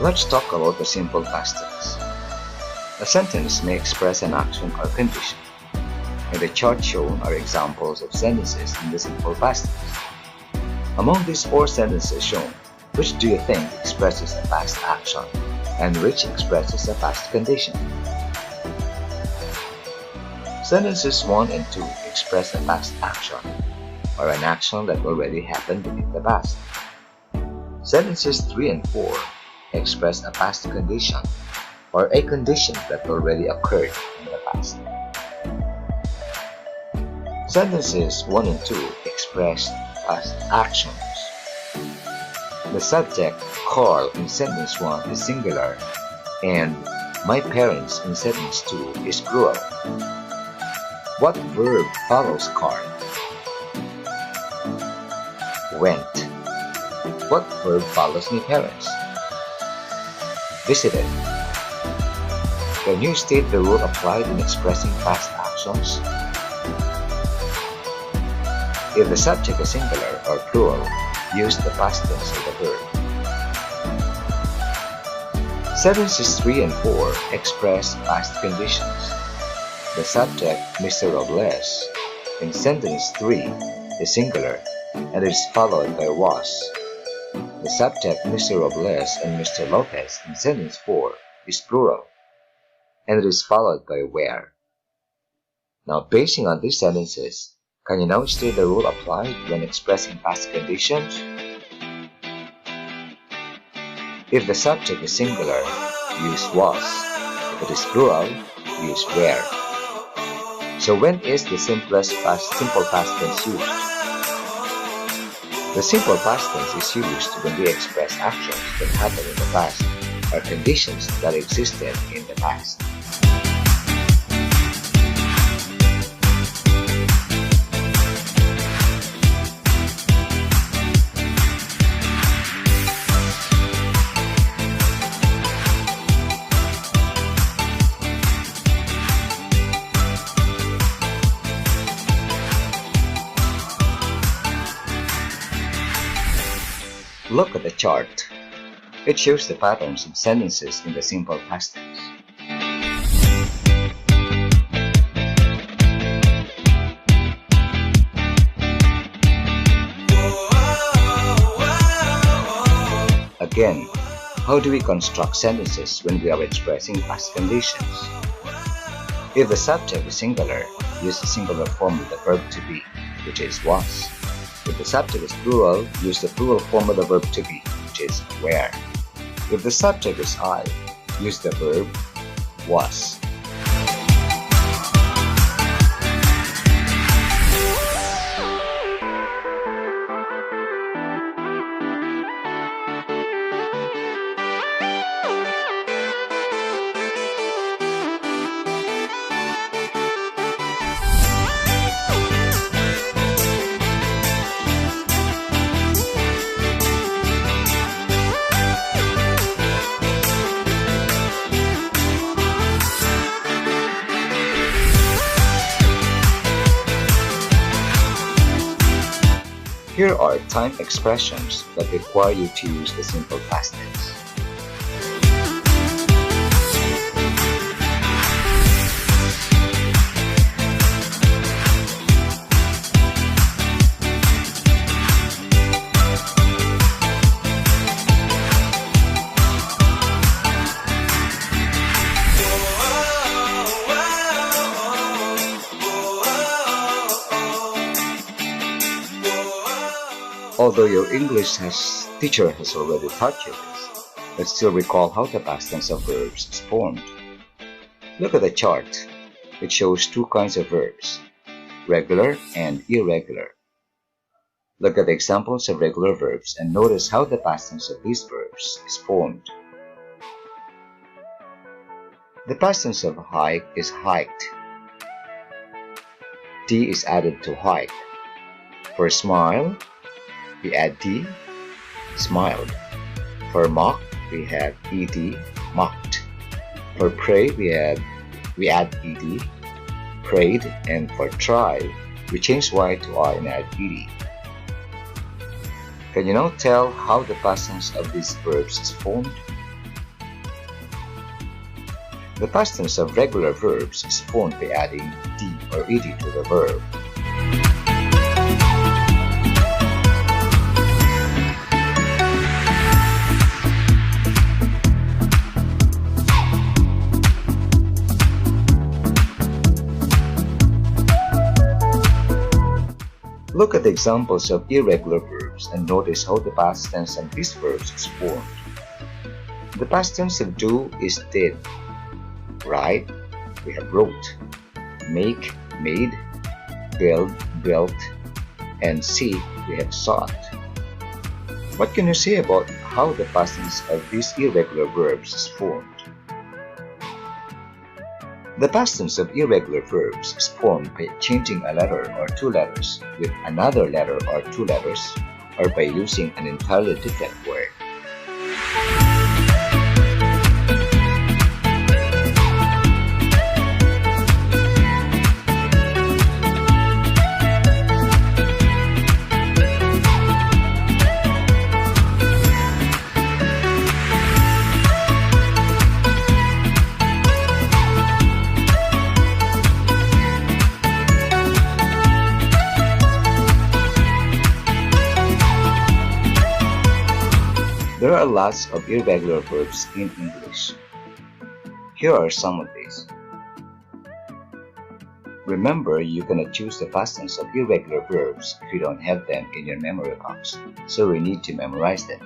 Let's talk about the simple past tense. A sentence may express an action or condition. In the chart shown are examples of sentences in the simple past tense. Among these 4 sentences shown, which do you think expresses a past action and which expresses a past condition? Sentences 1 and 2 express a past action, or an action that already happened in the past. Sentences 3 and 4 express a past condition, or a condition that already occurred in the past. Sentences 1 and 2 express past actions. The subject, Carl, in sentence 1 is singular, and my parents in sentence 2 is plural. What verb follows Carl? Went. What verb follows my parents? Visited. Can you state the rule applied in expressing past actions? If the subject is singular or plural, use the past tense of the verb. Sentences 3 and 4 express past conditions. The subject, Mr. Robles, in sentence 3 is singular and is followed by was. The subject, Mr. Robles and Mr. Lopez, in sentence 4 is plural and it is followed by were. Now, basing on these sentences, can you now state the rule applied when expressing past conditions? If the subject is singular, use was. If it is plural, use were. So when is the simple past tense used? The simple past tense is used when we express actions that happened in the past or conditions that existed in the past. Look at the chart. It shows the patterns of sentences in the simple past tense. Again, how do we construct sentences when we are expressing past conditions? If the subject is singular, use the singular form of the verb to be, which is was. If the subject is plural, use the plural form of the verb to be, which is were. If the subject is I, use the verb was. Here are time expressions that require you to use the simple past tense. Although your English teacher has already taught you this, let's still recall how the past tense of verbs is formed. Look at the chart. It shows 2 kinds of verbs, regular and irregular. Look at the examples of regular verbs and notice how the past tense of these verbs is formed. The past tense of hike is hiked. D is added to hike. For smile, we add D, smiled. For mock, we have ed, mocked. For pray, we add ed, prayed. And for try, we change y to I and add ed. Can you now tell how the past tense of these verbs is formed? The past tense of regular verbs is formed by adding "d" or "ed" to the verb. Look at the examples of irregular verbs and notice how the past tense of these verbs is formed. The past tense of do is did. Write, we have wrote. Make, made. Build, built. And seek, we have sought. What can you say about how the past tense of these irregular verbs is formed? The past tense of irregular verbs is formed by changing a letter or two letters with another letter or two letters, or by using an entirely different word. There are lots of irregular verbs in English. Here are some of these. Remember, you cannot choose the past tense of irregular verbs if you don't have them in your memory box, so we need to memorize them.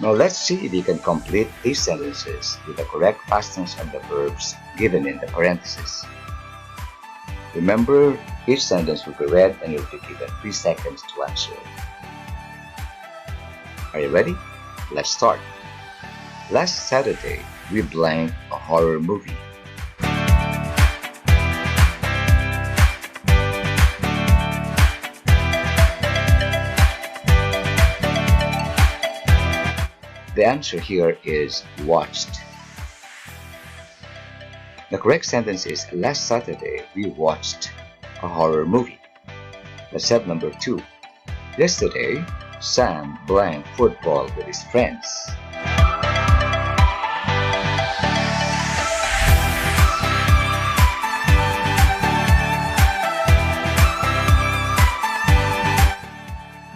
Now let's see if you can complete these sentences with the correct past tense of the verbs given in the parentheses. Remember, each sentence will be read and you'll be given 3 seconds to answer it. Are you ready? Let's start. Last Saturday, we blanked a horror movie. The answer here is watched. The correct sentence is last Saturday we watched a horror movie. Let's have number 2. Yesterday, Sam blanked football with his friends.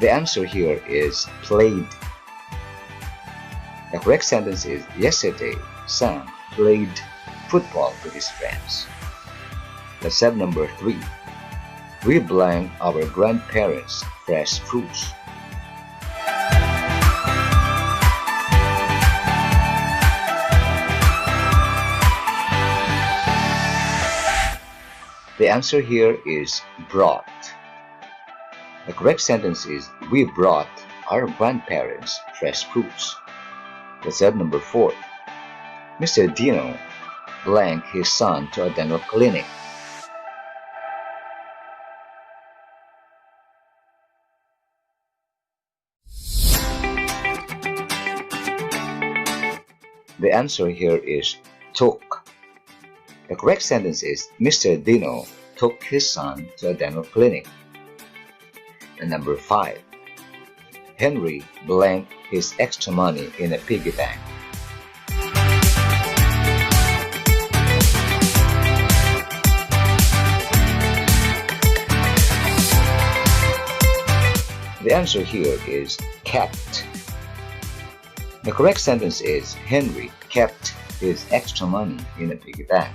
The answer here is played. The correct sentence is yesterday, Sam played football with his friends. Let's have number 3. We blanked our grandparents fresh fruits. The answer here is brought. The correct sentence is we brought our grandparents fresh fruits. Let's have number 4. Mr. Dino blanked his son to a dental clinic. The answer here is took. The correct sentence is Mr. Dino took his son to a dental clinic. And number 5. Henry blanked his extra money in a piggy bank. The answer here is kept. The correct sentence is Henry kept his extra money in a piggy bank.